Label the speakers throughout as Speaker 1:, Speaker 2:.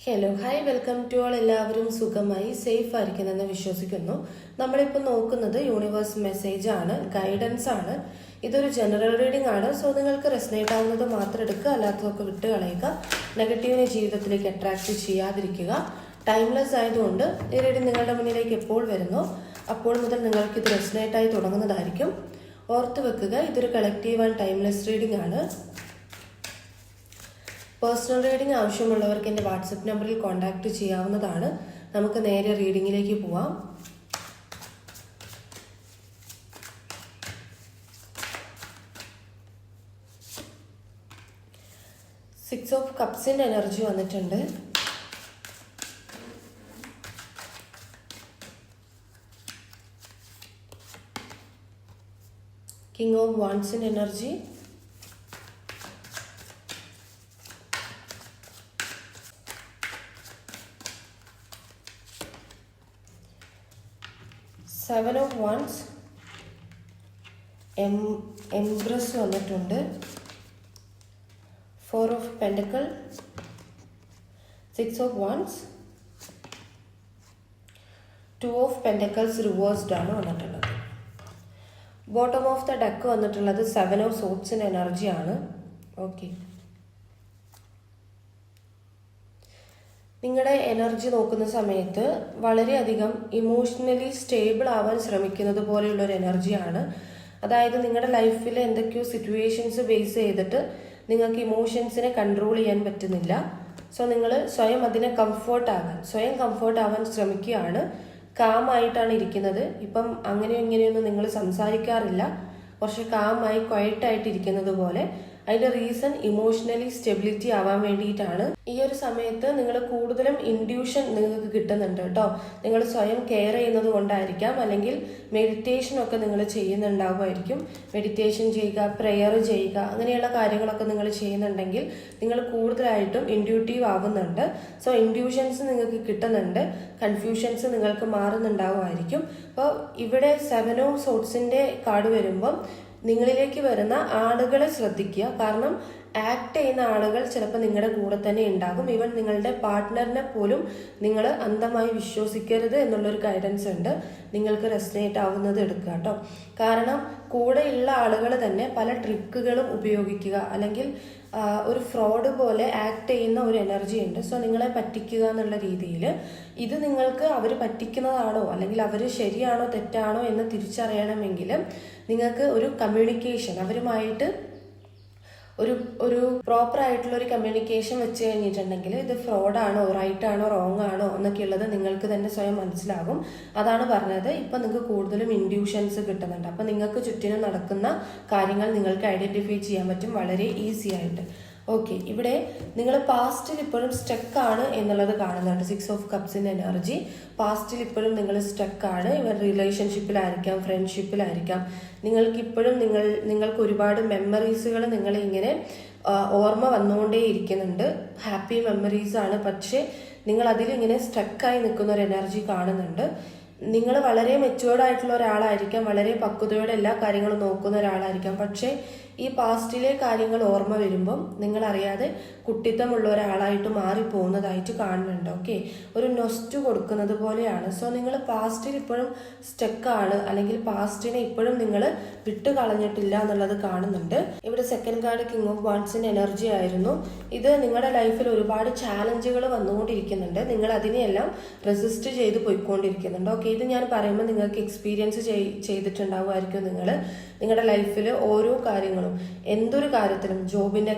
Speaker 1: Hello hi welcome to all. എല്ലാവരും സുഖമായി safe ആയിരിക്കുന്നെന്ന് വിശ്വസിക്കുന്നു. നമ്മളിപ്പോൾ നോക്കുന്നത് യൂണിവേഴ്സ് മെസ്സേജ് ആണ്, ഗൈഡൻസ് ആണ്. ഇതൊരു ജനറൽ റീഡിംഗ് ആണ്. സോ നിങ്ങൾക്ക് റെസനേറ്റ് ആവുന്നത് മാത്രം എടുക്കുക, അല്ലാത്തതൊക്കെ വിട്ട് കളയുക. നെഗറ്റീവിനെ ജീവിതത്തിലേക്ക് അട്രാക്ട് ചെയ്യാതിരിക്കുക. ടൈംലെസ് ആയതുകൊണ്ട് ഈ റീഡിംഗ് നിങ്ങളുടെ മുന്നിലേക്ക് എപ്പോൾ വരുന്നോ അപ്പോൾ മുതൽ നിങ്ങൾക്ക് ഇത് റെസനേറ്റ് ആയി തുടങ്ങുന്നതായിരിക്കും. ഓർത്ത് വെക്കുക, ഇതൊരു കളക്റ്റീവ് ആൻഡ് ടൈംലെസ് റീഡിംഗ് ആണ്. പേഴ്സണൽ റീഡിംഗ് ആവശ്യമുള്ളവർക്ക് എൻ്റെ വാട്സപ്പ് നമ്പറിൽ കോൺടാക്റ്റ് ചെയ്യാവുന്നതാണ്. നമുക്ക് നേരെ റീഡിങ്ങിലേക്ക് പോവാം. സിക്സ് ഓഫ് കപ്സിൻ്റെ എനർജി വന്നിട്ടുണ്ട്. കിങ് ഓഫ് വാൻസിൻ്റെ energy, seven of wands, embrace വന്നിട്ടുണ്ട്. Four of pentacle, six of wands, two of pentacles reversed ആണ് വന്നിട്ടുള്ളത്. ബോട്ടം ഓഫ് ദ ഡെക്ക് വന്നിട്ടുള്ളത് സെവൻ ഓഫ് സോട്സിൻ്റെ എനർജിയാണ്. ഓക്കെ, നിങ്ങളുടെ എനർജി നോക്കുന്ന സമയത്ത് വളരെയധികം ഇമോഷണലി സ്റ്റേബിൾ ആവാൻ ശ്രമിക്കുന്നത് പോലെയുള്ളൊരു എനർജിയാണ്. അതായത് നിങ്ങളുടെ ലൈഫിൽ എന്തൊക്കെയോ സിറ്റുവേഷൻസ് ബേസ് ചെയ്തിട്ട് നിങ്ങൾക്ക് ഇമോഷൻസിനെ കൺട്രോൾ ചെയ്യാൻ പറ്റുന്നില്ല. സോ നിങ്ങൾ സ്വയം അതിനെ സ്വയം കംഫർട്ട് ആവാൻ ശ്രമിക്കുകയാണ്. കാമായിട്ടാണ് ഇരിക്കുന്നത്. ഇപ്പം അങ്ങനെയോ ഇങ്ങനെയൊന്നും നിങ്ങൾ സംസാരിക്കാറില്ല. കുറച്ച് കാമായി ക്വയറ്റായിട്ട് ഇരിക്കുന്നത് പോലെ. അതിൻ്റെ റീസൺ ഇമോഷണലി സ്റ്റെബിലിറ്റി ആവാൻ വേണ്ടിയിട്ടാണ്. ഈ ഒരു സമയത്ത് നിങ്ങൾ കൂടുതലും ഇൻഡ്യൂഷൻ നിങ്ങൾക്ക് കിട്ടുന്നുണ്ട് കേട്ടോ. നിങ്ങൾ സ്വയം കെയർ ചെയ്യുന്നത് കൊണ്ടായിരിക്കാം, അല്ലെങ്കിൽ മെഡിറ്റേഷനൊക്കെ നിങ്ങൾ ചെയ്യുന്നുണ്ടാവുമായിരിക്കും. മെഡിറ്റേഷൻ ചെയ്യുക, പ്രെയർ ചെയ്യുക, അങ്ങനെയുള്ള കാര്യങ്ങളൊക്കെ നിങ്ങൾ ചെയ്യുന്നുണ്ടെങ്കിൽ നിങ്ങൾ കൂടുതലായിട്ടും ഇൻഡ്യൂട്ടീവ് ആവുന്നുണ്ട്. സോ ഇൻഡ്യൂഷൻസ് നിങ്ങൾക്ക് കിട്ടുന്നുണ്ട്, കൺഫ്യൂഷൻസ് നിങ്ങൾക്ക് മാറുന്നുണ്ടാവുമായിരിക്കും. അപ്പോൾ ഇവിടെ സെവൻ ഓഫ് സോട്സിൻ്റെ കാർഡ് വരുമ്പം നിങ്ങളിലേക്ക് വരുന്ന ആളുകളെ ശ്രദ്ധിക്കുക. കാരണം ആക്ട് ചെയ്യുന്ന ആളുകൾ ചിലപ്പോൾ നിങ്ങളുടെ കൂടെ തന്നെ ഉണ്ടാകും. ഈവൻ നിങ്ങളുടെ പാർട്ട്ണറിനെ പോലും നിങ്ങൾ അന്ധമായി വിശ്വസിക്കരുത് എന്നുള്ളൊരു ഗൈഡൻസ് ഉണ്ട്. നിങ്ങൾക്ക് റെസനേറ്റ് ആവുന്നത് എടുക്കുക കേട്ടോ. കാരണം കൂടെയുള്ള ആളുകൾ തന്നെ പല ട്രിക്കുകളും ഉപയോഗിക്കുക, അല്ലെങ്കിൽ ഒരു ഫ്രോഡ് പോലെ ആക്ട് ചെയ്യുന്ന ഒരു എനർജി ഉണ്ട്. സോ നിങ്ങളെ പറ്റിക്കുക എന്നുള്ള രീതിയിൽ ഇത് നിങ്ങൾക്ക് അവർ പറ്റിക്കുന്നതാണോ അല്ലെങ്കിൽ അവർ ശരിയാണോ തെറ്റാണോ എന്ന് തിരിച്ചറിയണമെങ്കിൽ നിങ്ങൾക്ക് ഒരു കമ്മ്യൂണിക്കേഷൻ അവരുമായിട്ട് ഒരു പ്രോപ്പർ ആയിട്ടുള്ള ഒരു കമ്മ്യൂണിക്കേഷൻ വെച്ച് കഴിഞ്ഞിട്ടുണ്ടെങ്കിൽ ഇത് ഫ്രോഡാണോ റൈറ്റാണോ റോങ് ആണോ എന്നൊക്കെ ഉള്ളത് നിങ്ങൾക്ക് തന്നെ സ്വയം മനസ്സിലാകും. അതാണ് പറഞ്ഞത്. ഇപ്പം നിങ്ങൾക്ക് കൂടുതലും ഇൻഡ്യൂഷൻസ് കിട്ടുന്നുണ്ട്. അപ്പം നിങ്ങൾക്ക് ചുറ്റിനും നടക്കുന്ന കാര്യങ്ങൾ നിങ്ങൾക്ക് ഐഡന്റിഫൈ ചെയ്യാൻ പറ്റും വളരെ ഈസി ആയിട്ട്. ഓക്കെ, ഇവിടെ നിങ്ങൾ പാസ്റ്റിൽ ഇപ്പോഴും സ്റ്റക്കാണ് എന്നുള്ളത് കാണുന്നുണ്ട്. സിക്സ് ഓഫ് കപ്സിൻ്റെ എനർജി, പാസ്റ്റിൽ ഇപ്പോഴും നിങ്ങൾ സ്റ്റക്കാണ്. ഇവർ റിലേഷൻഷിപ്പിലായിരിക്കാം, ഫ്രണ്ട്ഷിപ്പിലായിരിക്കാം. നിങ്ങൾക്ക് ഒരുപാട് മെമ്മറീസുകൾ നിങ്ങളിങ്ങനെ ഓർമ്മ വന്നുകൊണ്ടേ ഇരിക്കുന്നുണ്ട്. ഹാപ്പി മെമ്മറീസ് ആണ്, പക്ഷേ നിങ്ങൾ അതിലിങ്ങനെ സ്റ്റക്കായി നിൽക്കുന്ന ഒരു എനർജി കാണുന്നുണ്ട്. നിങ്ങൾ വളരെ മെച്ചുവേർഡ് ആയിട്ടുള്ള ഒരാളായിരിക്കാം, വളരെ പക്വതയോടെ എല്ലാ കാര്യങ്ങളും നോക്കുന്ന ഒരാളായിരിക്കാം. പക്ഷേ ഈ പാസ്റ്റിലെ കാര്യങ്ങൾ ഓർമ്മ വരുമ്പം നിങ്ങൾ അറിയാതെ കുട്ടിത്തമുള്ള ഒരാളായിട്ട് മാറിപ്പോകുന്നതായിട്ട് കാണുന്നുണ്ട്. ഓക്കെ, ഒരു നൊസ്റ്റു കൊടുക്കുന്നത് പോലെയാണ്. സോ നിങ്ങൾ പാസ്റ്റിൽ ഇപ്പോഴും സ്റ്റക്കാണ്, അല്ലെങ്കിൽ പാസ്റ്റിനെ ഇപ്പോഴും നിങ്ങൾ വിട്ട് കളഞ്ഞിട്ടില്ല എന്നുള്ളത് കാണുന്നുണ്ട്. ഇവിടെ സെക്കൻഡ് കാർഡ് കിങ് ഓഫ് വാൻസിൻ്റെ എനർജി ആയിരുന്നു. ഇത് നിങ്ങളുടെ ലൈഫിൽ ഒരുപാട് ചാലഞ്ചുകൾ വന്നുകൊണ്ടിരിക്കുന്നുണ്ട്. നിങ്ങൾ അതിനെയെല്ലാം റെസിസ്റ്റ് ചെയ്ത് പോയിക്കൊണ്ടിരിക്കുന്നുണ്ട്. ഓക്കെ, ഇത് ഞാൻ പറയുമ്പോൾ നിങ്ങൾക്ക് എക്സ്പീരിയൻസ് ചെയ്തിട്ടുണ്ടാവുമായിരിക്കും. നിങ്ങളുടെ ലൈഫിൽ ഓരോ കാര്യങ്ങളും, എന്തൊരു കാര്യത്തിലും, ജോബിൻ്റെ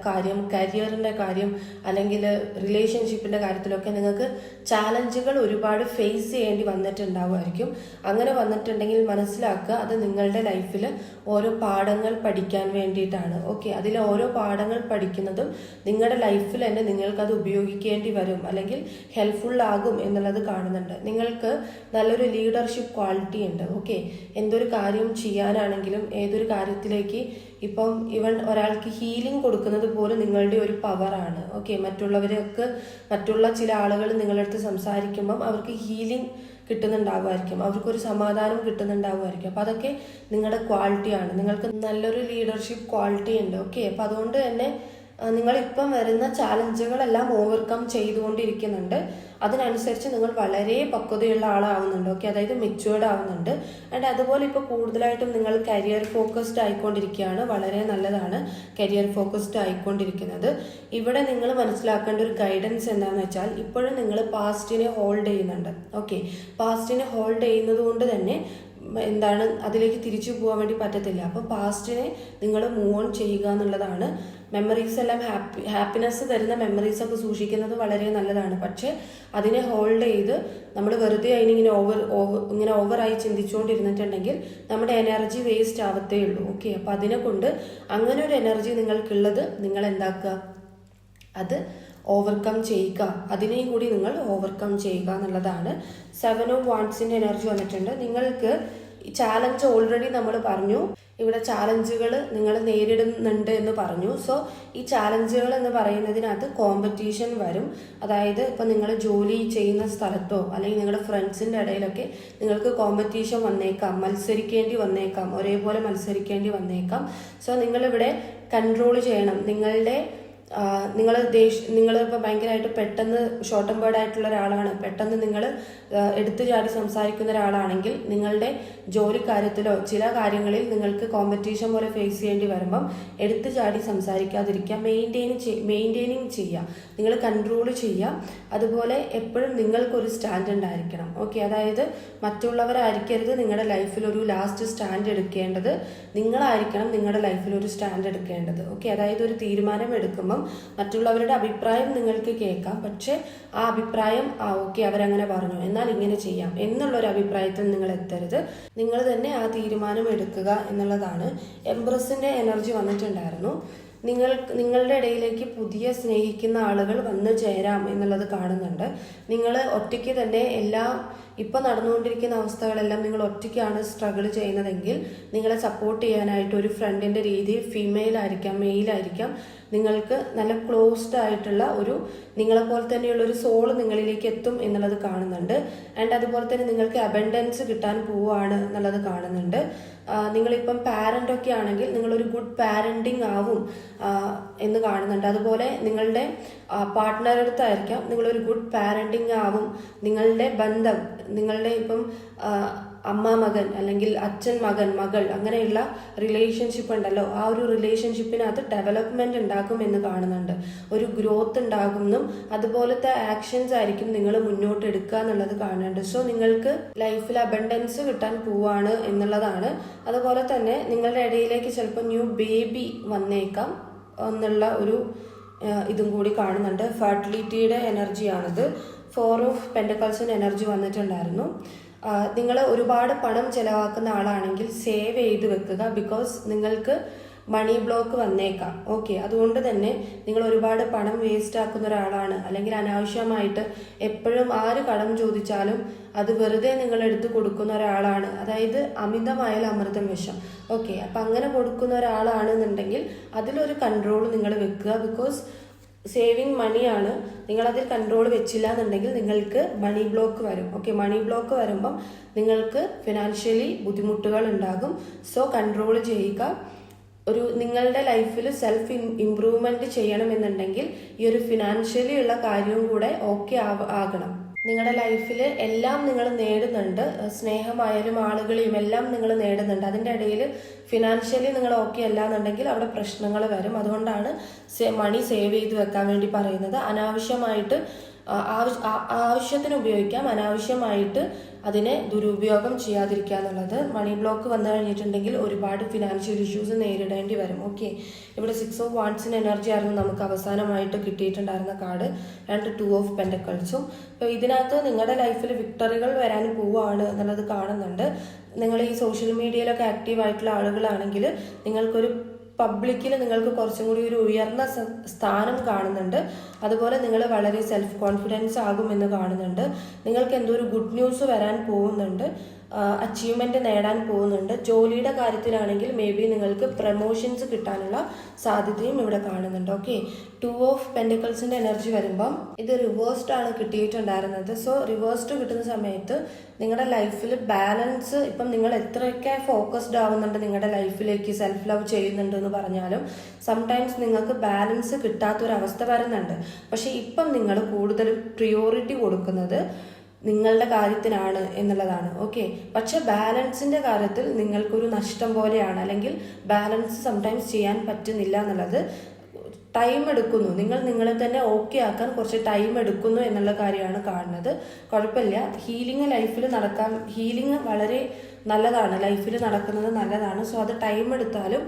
Speaker 1: കാര്യം, കരിയറിൻ്റെ കാര്യം, അല്ലെങ്കിൽ റിലേഷൻഷിപ്പിൻ്റെ കാര്യത്തിലൊക്കെ നിങ്ങൾക്ക് ചാലഞ്ചുകൾ ഒരുപാട് ഫേസ് ചെയ്യേണ്ടി വന്നിട്ടുണ്ടാവുമായിരിക്കും. അങ്ങനെ വന്നിട്ടുണ്ടെങ്കിൽ മനസ്സിലാക്കുക, അത് നിങ്ങളുടെ ലൈഫിൽ ഓരോ പാഠങ്ങൾ പഠിക്കാൻ വേണ്ടിയിട്ടാണ്. ഓക്കെ, അതിൽ ഓരോ പാഠങ്ങൾ പഠിക്കുന്നതും നിങ്ങളുടെ ലൈഫിൽ തന്നെ നിങ്ങൾക്കത് ഉപയോഗിക്കേണ്ടി വരും, അല്ലെങ്കിൽ ഹെൽപ്ഫുൾ ആകും എന്നുള്ളത് കാണുന്നുണ്ട്. നിങ്ങൾക്ക് നല്ലൊരു ലീഡർഷിപ്പ് ക്വാളിറ്റി ഉണ്ട്. ഓക്കെ, എന്തൊരു കാര്യം ചെയ്യാനാണെങ്കിലും ഏതൊരു കാര്യത്തിലേക്ക് ഇപ്പം ഇവൻ ഒരാൾക്ക് ഹീലിംഗ് കൊടുക്കുന്നത് പോലും നിങ്ങളുടെ ഒരു പവറാണ്. ഓക്കെ, മറ്റുള്ള ചില ആളുകൾ നിങ്ങളുടെ അടുത്ത് സംസാരിക്കുമ്പം അവർക്ക് ഹീലിംഗ് കിട്ടുന്നുണ്ടാവുമായിരിക്കും, അവർക്കൊരു സമാധാനം കിട്ടുന്നുണ്ടാവുമായിരിക്കും. അപ്പോൾ അതൊക്കെ നിങ്ങളുടെ ക്വാളിറ്റിയാണ്. നിങ്ങൾക്ക് നല്ലൊരു ലീഡർഷിപ്പ് ക്വാളിറ്റി ഉണ്ട്. ഓക്കെ, അപ്പോൾ അതുകൊണ്ട് തന്നെ നിങ്ങളിപ്പം വരുന്ന ചാലഞ്ചുകളെല്ലാം ഓവർകം ചെയ്തുകൊണ്ടിരിക്കുന്നുണ്ട്. അതിനനുസരിച്ച് നിങ്ങൾ വളരെ പക്വതയുള്ള ആളാവുന്നുണ്ട്. ഓക്കെ, അതായത് മെച്യൂർഡ് ആവുന്നുണ്ട്. ആൻഡ് അതുപോലെ ഇപ്പോൾ കൂടുതലായിട്ടും നിങ്ങൾ കരിയർ ഫോക്കസ്ഡ് ആയിക്കൊണ്ടിരിക്കുകയാണ്. വളരെ നല്ലതാണ് കരിയർ ഫോക്കസ്ഡ് ആയിക്കൊണ്ടിരിക്കുന്നത്. ഇവിടെ നിങ്ങൾ മനസ്സിലാക്കേണ്ട ഒരു ഗൈഡൻസ് എന്താണെന്ന് വെച്ചാൽ, ഇപ്പോഴും നിങ്ങൾ പാസ്റ്റിനെ ഹോൾഡ് ചെയ്യുന്നുണ്ട്. ഓക്കെ, പാസ്റ്റിനെ ഹോൾഡ് ചെയ്യുന്നത് കൊണ്ട് തന്നെ എന്താണ്, അതിലേക്ക് തിരിച്ചു പോകാൻ വേണ്ടി പറ്റത്തില്ല. അപ്പം പാസ്റ്റിനെ നിങ്ങൾ മൂവ് ഓൺ ചെയ്യുക എന്നുള്ളതാണ്. മെമ്മറീസ് എല്ലാം ഹാപ്പിനെസ് തരുന്ന മെമ്മറീസ് ഒക്കെ സൂക്ഷിക്കുന്നത് വളരെ നല്ലതാണ്. പക്ഷെ അതിനെ ഹോൾഡ് ചെയ്ത് നമ്മൾ വെറുതെ അതിനിങ്ങനെ ഓവറായി ചിന്തിച്ചുകൊണ്ടിരുന്നിട്ടുണ്ടെങ്കിൽ നമ്മുടെ എനർജി വേസ്റ്റ് ആവത്തേ ഉള്ളൂ. ഓക്കെ, അപ്പം അതിനെ കൊണ്ട് അങ്ങനെ ഒരു എനർജി നിങ്ങൾക്കുള്ളത് നിങ്ങൾ എന്താക്കുക, അത് ഓവർകം ചെയ്യുക. അതിനെയും കൂടി നിങ്ങൾ ഓവർകം ചെയ്യുക എന്നുള്ളതാണ്. 7 ഓഫ് വാണ്ട്സിന്റെ എനർജി വന്നിട്ടുണ്ട്. നിങ്ങൾക്ക് ചാലഞ്ച് ഓൾറെഡി നമ്മൾ പറഞ്ഞു, ഇവിടെ ചാലഞ്ചുകൾ നിങ്ങൾ നേരിടുന്നുണ്ട് എന്ന് പറഞ്ഞു. സോ ഈ ചാലഞ്ചുകൾ എന്ന് പറയുന്നതിനകത്ത് കോമ്പറ്റീഷൻ വരും. അതായത് ഇപ്പം നിങ്ങൾ ജോലി ചെയ്യുന്ന സ്ഥലത്തോ അല്ലെങ്കിൽ നിങ്ങളുടെ ഫ്രണ്ട്സിൻ്റെ ഇടയിലൊക്കെ നിങ്ങൾക്ക് കോമ്പറ്റീഷൻ വന്നേക്കാം, മത്സരിക്കേണ്ടി വന്നേക്കാം, ഒരേപോലെ മത്സരിക്കേണ്ടി വന്നേക്കാം. സോ നിങ്ങളിവിടെ കൺട്രോൾ ചെയ്യണം. നിങ്ങൾ ഇപ്പോൾ ഭയങ്കരമായിട്ട് പെട്ടെന്ന് ഷോർട്ട് ടെമ്പേർഡ് ആയിട്ടുള്ള ഒരാളാണ്, പെട്ടെന്ന് നിങ്ങൾ എടുത്തു ചാടി സംസാരിക്കുന്ന ഒരാളാണെങ്കിൽ നിങ്ങളുടെ ജോലി കാര്യത്തിലോ ചില കാര്യങ്ങളിൽ നിങ്ങൾക്ക് കോമ്പറ്റീഷൻ പോലെ ഫേസ് ചെയ്യേണ്ടി വരുമ്പം എടുത്തു ചാടി സംസാരിക്കാതിരിക്കുക, മെയിൻറ്റെയിനിങ് ചെയ്യുക, നിങ്ങൾ കൺട്രോൾ ചെയ്യുക. അതുപോലെ എപ്പോഴും നിങ്ങൾക്കൊരു സ്റ്റാൻഡ് ഉണ്ടായിരിക്കണം. ഓക്കെ, അതായത് മറ്റുള്ളവരായിരിക്കരുത് നിങ്ങളുടെ ലൈഫിൽ ഒരു ലാസ്റ്റ് സ്റ്റാൻഡ് എടുക്കേണ്ടത്, നിങ്ങളായിരിക്കണം നിങ്ങളുടെ ലൈഫിൽ ഒരു സ്റ്റാൻഡ് എടുക്കേണ്ടത്. ഓക്കെ, അതായത് ഒരു തീരുമാനം എടുക്കുമ്പം മറ്റുള്ളവരുടെ അഭിപ്രായം നിങ്ങൾക്ക് കേൾക്കാം, പക്ഷെ ആ അഭിപ്രായം ഓക്കെ അവരങ്ങനെ പറഞ്ഞു എന്നാൽ ഇങ്ങനെ ചെയ്യാം എന്നുള്ളൊരു അഭിപ്രായത്തിൽ നിങ്ങൾ എത്തരുത്. നിങ്ങൾ തന്നെ ആ തീരുമാനം എടുക്കുക എന്നുള്ളതാണ്. എംപ്രസിന്റെ എനർജി വന്നിട്ടുണ്ടായിരുന്നു. നിങ്ങളുടെ ഇടയിലേക്ക് പുതിയ സ്നേഹിക്കുന്ന ആളുകൾ വന്നു ചേരാം എന്നുള്ളത് കാണുന്നുണ്ട്. നിങ്ങൾ ഒറ്റയ്ക്ക് തന്നെ ഇപ്പം നടന്നുകൊണ്ടിരിക്കുന്ന അവസ്ഥകളെല്ലാം നിങ്ങൾ ഒറ്റയ്ക്കാണ് സ്ട്രഗിൾ ചെയ്യുന്നതെങ്കിൽ നിങ്ങളെ സപ്പോർട്ട് ചെയ്യാനായിട്ട് ഒരു ഫ്രണ്ടിൻ്റെ രീതിയിൽ ഫീമെയിൽ ആയിരിക്കാം, മെയിലായിരിക്കാം, നിങ്ങൾക്ക് നല്ല ക്ലോസ്ഡ് ആയിട്ടുള്ള ഒരു നിങ്ങളെപ്പോലെ തന്നെയുള്ള ഒരു സോള് നിങ്ങളിലേക്ക് എത്തും എന്നുള്ളത് കാണുന്നുണ്ട്. ആൻഡ് അതുപോലെ തന്നെ നിങ്ങൾക്ക് അബൻഡൻസ് കിട്ടാൻ പോവുകയാണ് എന്നുള്ളത് കാണുന്നുണ്ട്. നിങ്ങളിപ്പം പാരൻ്റ് ഒക്കെ ആണെങ്കിൽ നിങ്ങളൊരു ഗുഡ് പാരൻറ്റിങ് ആവും എന്ന് കാണുന്നുണ്ട്. അതുപോലെ നിങ്ങളുടെ പാർട്ട്ണറുടെ അടുത്തായിരിക്കാം നിങ്ങളൊരു ഗുഡ് പാരൻറ്റിങ് ആവും. നിങ്ങളുടെ ബന്ധം, നിങ്ങളുടെ ഇപ്പം അമ്മ മകൻ അല്ലെങ്കിൽ അച്ഛൻ മകൻ മകൾ അങ്ങനെയുള്ള റിലേഷൻഷിപ്പ് ഉണ്ടല്ലോ, ആ ഒരു റിലേഷൻഷിപ്പിനകത്ത് ഡെവലപ്മെന്റ് ഉണ്ടാകും എന്ന് കാണുന്നുണ്ട്. ഒരു ഗ്രോത്ത് ഉണ്ടാകുമെന്നും അതുപോലത്തെ ആക്ഷൻസ് ആയിരിക്കും നിങ്ങൾ മുന്നോട്ട് എടുക്കുക എന്നുള്ളത് കാണുന്നുണ്ട്. സോ നിങ്ങൾക്ക് ലൈഫിൽ അബണ്ടൻസ് കിട്ടാൻ പോവാണ് എന്നുള്ളതാണ്. അതുപോലെ തന്നെ നിങ്ങളുടെ ഇടയിലേക്ക് ചിലപ്പോൾ ന്യൂ ബേബി വന്നേക്കാം എന്നുള്ള ഒരു ഇതും കൂടി കാണുന്നുണ്ട്. ഫെർട്ടിലിറ്റിയുടെ എനർജിയാണിത്. 4 ഓഫ് പെന്റക്കിൾസിന്റെ എനർജി വന്നിട്ടുണ്ടായിരുന്നു. നിങ്ങൾ ഒരുപാട് പണം ചിലവാക്കുന്ന ആളാണെങ്കിൽ സേവ് ചെയ്ത് വെക്കുക. ബിക്കോസ് നിങ്ങൾക്ക് മണി ബ്ലോക്ക് വന്നേക്കാം. ഓക്കെ, അതുകൊണ്ട് തന്നെ നിങ്ങൾ ഒരുപാട് പണം വേസ്റ്റ് ആക്കുന്ന ഒരാളാണ്, അല്ലെങ്കിൽ അനാവശ്യമായിട്ട് എപ്പോഴും ആര് കടം ചോദിച്ചാലും അത് വെറുതെ നിങ്ങൾ എടുത്ത് കൊടുക്കുന്ന ഒരാളാണ്. അതായത് അമിതമായാൽ അമൃതം വിഷം. ഓക്കെ, അപ്പം അങ്ങനെ കൊടുക്കുന്ന ഒരാളാണെന്നുണ്ടെങ്കിൽ അതിലൊരു കൺട്രോൾ നിങ്ങൾ വെക്കുക. ബിക്കോസ് സേവിങ് മണിയാണ്. നിങ്ങളതിൽ കൺട്രോൾ വെച്ചില്ല എന്നുണ്ടെങ്കിൽ നിങ്ങൾക്ക് മണി ബ്ലോക്ക് വരും. ഓക്കെ, മണി ബ്ലോക്ക് വരുമ്പം നിങ്ങൾക്ക് ഫിനാൻഷ്യലി ബുദ്ധിമുട്ടുകൾ ഉണ്ടാകും. സോ കൺട്രോൾ ചെയ്യുക. നിങ്ങളുടെ ലൈഫിൽ സെൽഫ് ഇംപ്രൂവ്മെന്റ് ചെയ്യണമെന്നുണ്ടെങ്കിൽ ഈ ഒരു ഫിനാൻഷ്യലി ഉള്ള കാര്യവും കൂടെ ഓക്കെ ആകണം. നിങ്ങളുടെ ലൈഫിൽ എല്ലാം നിങ്ങൾ നേടുന്നുണ്ട്, സ്നേഹമായാലും ആളുകളെയും എല്ലാം നിങ്ങൾ നേടുന്നുണ്ട്. അതിൻ്റെ ഇടയിൽ ഫിനാൻഷ്യലി നിങ്ങൾ ഓക്കെ അല്ല എന്നുണ്ടെങ്കിൽ അവിടെ പ്രശ്നങ്ങൾ വരും. അതുകൊണ്ടാണ് മണി സേവ് ചെയ്ത് വെക്കാൻ വേണ്ടി പറയുന്നത്. അനാവശ്യമായിട്ട് ആവശ്യത്തിന് ഉപയോഗിക്കാം, അനാവശ്യമായിട്ട് അതിനെ ദുരുപയോഗം ചെയ്യാതിരിക്കുക എന്നുള്ളത്. മണി ബ്ലോക്ക് വന്നു കഴിഞ്ഞിട്ടുണ്ടെങ്കിൽ ഒരുപാട് ഫിനാൻഷ്യൽ ഇഷ്യൂസ് നേരിടേണ്ടി വരും. ഓക്കെ, ഇവിടെ 6 ഓഫ് വാണ്ട്സിന് എനർജി ആയിരുന്നു നമുക്ക് അവസാനമായിട്ട് കിട്ടിയിട്ടുണ്ടായിരുന്ന കാർഡ്. ആൻഡ് 2 ഓഫ് പെന്റക്കിൾസും. അപ്പോൾ ഇതിനകത്ത് നിങ്ങളുടെ ലൈഫിൽ വിക്ടറികൾ വരാൻ പോവുകയാണ് എന്നുള്ളത് കാണുന്നുണ്ട്. നിങ്ങൾ ഈ സോഷ്യൽ മീഡിയയിലൊക്കെ ആക്റ്റീവ് ആയിട്ടുള്ള ആളുകളാണെങ്കിൽ നിങ്ങൾക്കൊരു പബ്ലിക്കിൽ നിങ്ങൾക്ക് കുറച്ചും കൂടി ഒരു ഉയർന്ന സ്ഥാനം കാണുന്നുണ്ട്. അതുപോലെ നിങ്ങൾ വളരെ സെൽഫ് കോൺഫിഡൻസ് ആകുമെന്ന് കാണുന്നുണ്ട്. നിങ്ങൾക്ക് എന്തോ ഒരു ഗുഡ് ന്യൂസ് വരാൻ പോകുന്നുണ്ട്. അച്ചീവ്മെൻറ്റ് നേടാൻ പോകുന്നുണ്ട്. ജോലിയുടെ കാര്യത്തിലാണെങ്കിൽ മേ ബി നിങ്ങൾക്ക് പ്രമോഷൻസ് കിട്ടാനുള്ള സാധ്യതയും ഇവിടെ കാണുന്നുണ്ട്. ഓക്കെ, 2 ഓഫ് പെൻറ്റിക്കിൾസിൻ്റെ എനർജി വരുമ്പം ഇത് റിവേഴ്സ്ഡ് ആണ് കിട്ടിയിട്ടുണ്ടായിരുന്നത്. സോ റിവേഴ്സ്ഡ് കിട്ടുന്ന സമയത്ത് നിങ്ങളുടെ ലൈഫിൽ ബാലൻസ്, ഇപ്പം നിങ്ങൾ എത്രയൊക്കെ ഫോക്കസ്ഡ് ആവുന്നുണ്ട് നിങ്ങളുടെ ലൈഫിലേക്ക്, സെൽഫ് ലവ് ചെയ്യുന്നുണ്ട് എന്ന് പറഞ്ഞാലും സംടൈംസ് നിങ്ങൾക്ക് ബാലൻസ് കിട്ടാത്തൊരവസ്ഥ വരുന്നുണ്ട്. പക്ഷെ ഇപ്പം നിങ്ങൾ കൂടുതലും പ്രിയോറിറ്റി കൊടുക്കുന്നത് നിങ്ങളുടെ കാര്യത്തിനാണ് എന്നുള്ളതാണ്. ഓക്കെ, പക്ഷെ ബാലൻസിൻ്റെ കാര്യത്തിൽ നിങ്ങൾക്കൊരു നഷ്ടം പോലെയാണ്, അല്ലെങ്കിൽ ബാലൻസ് സംടൈംസ് ചെയ്യാൻ പറ്റുന്നില്ല എന്നുള്ളത്. ടൈം എടുക്കുന്നു, നിങ്ങൾ നിങ്ങളെ തന്നെ ഓക്കെ ആക്കാൻ കുറച്ച് ടൈം എടുക്കുന്നു എന്നുള്ള കാര്യമാണ് കാണുന്നത്. കുഴപ്പമില്ല, ഹീലിംഗ് ലൈഫിൽ നടക്കാൻ, ഹീലിംഗ് വളരെ നല്ലതാണ്, ലൈഫിൽ നടക്കുന്നത് നല്ലതാണ്. സോ അത് ടൈം എടുത്താലും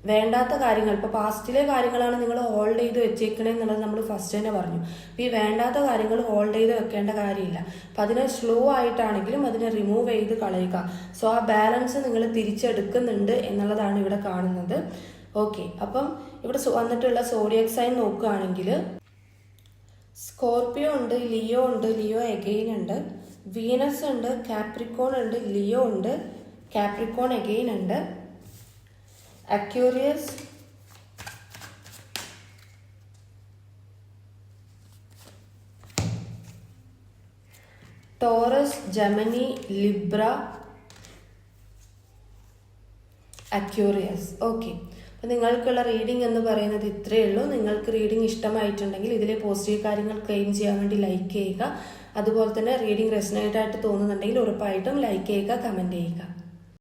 Speaker 1: വേണ്ടാത്ത കാര്യങ്ങൾ, ഇപ്പോൾ പാസ്റ്റിലെ കാര്യങ്ങളാണ് നിങ്ങൾ ഹോൾഡ് ചെയ്ത് വെച്ചേക്കണേ എന്നുള്ളത് നമ്മൾ ഫസ്റ്റ് തന്നെ പറഞ്ഞു. അപ്പോൾ ഈ വേണ്ടാത്ത കാര്യങ്ങൾ ഹോൾഡ് ചെയ്ത് വെക്കേണ്ട കാര്യമില്ല. അപ്പം അതിനെ സ്ലോ ആയിട്ടാണെങ്കിലും അതിനെ റിമൂവ് ചെയ്ത് കളയുക. സോ ആ ബാലൻസ് നിങ്ങൾ തിരിച്ചെടുക്കുന്നുണ്ട് എന്നുള്ളതാണ് ഇവിടെ കാണുന്നത്. ഓക്കെ, അപ്പം ഇവിടെ വന്നിട്ടുള്ള സോഡിയക് സൈൻ നോക്കുകയാണെങ്കിൽ സ്കോർപ്പിയോ ഉണ്ട്, ലിയോ ഉണ്ട്, ലിയോ എഗെയിൻ ഉണ്ട്, വീനസ് ഉണ്ട്, കാപ്രിക്കോൺ ഉണ്ട്, ലിയോ ഉണ്ട്, കാപ്രിക്കോൺ എഗെയിൻ ഉണ്ട്, Aquarius, Taurus, Gemini, Libra, Aquarius. Okay, അപ്പോൾ നിങ്ങൾക്കുള്ള റീഡിംഗ് എന്ന് പറയുന്നത് ഇത്രയേ ഉള്ളൂ. നിങ്ങൾക്ക് റീഡിംഗ് ഇഷ്ടമായിട്ടുണ്ടെങ്കിൽ ഇതിലെ പോസിറ്റീവ് കാര്യങ്ങൾ ക്ലെയിം ചെയ്യാൻ വേണ്ടി ലൈക്ക് ചെയ്യുക. അതുപോലെ തന്നെ റീഡിംഗ് റെസനേറ്റ് ആയിട്ട് തോന്നുന്നുണ്ടെങ്കിൽ ഉറപ്പായിട്ടും ലൈക്ക് ചെയ്യുക, കമൻറ്റ് ചെയ്യുക.